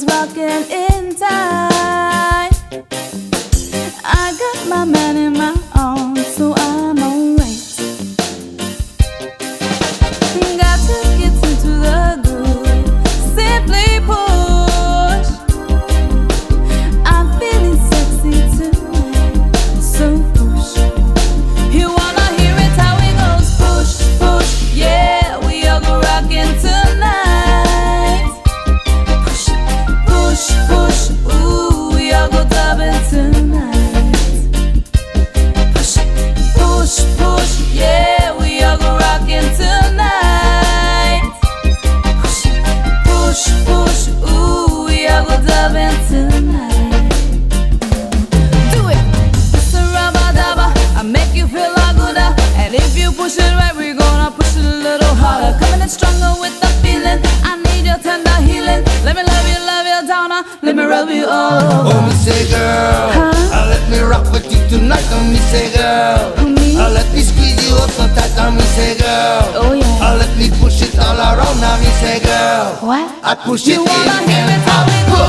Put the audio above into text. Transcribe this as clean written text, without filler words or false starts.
one's rocking in time. I got my man in my arms, so I'm alright. Got to get into the groove, simply push. I'm feeling sexy tonight, so push. You wanna hear it how it goes? Push, push, yeah, we all go rockin' tonight. Push, push, push, ooh, we all go dubbing tonight. Push, push, push, yeah, we all go rockin' tonight. Push, push, push, ooh, we all go dubbing tonight. Do it! It's a rubber dubber, I make you feel like good. And if you push it right, we're gonna push it a little harder. Coming in stronger with the feeling, I need your tender healing. Let me love you down, let me rub you all over. Oh, me say girl, let me rock with you tonight. Oh, me say girl, let me squeeze you up so tight. Oh, me say girl, Oh yeah. let me push it all around. Now me say girl, What? I push it You in wanna hear and it how out. it goes?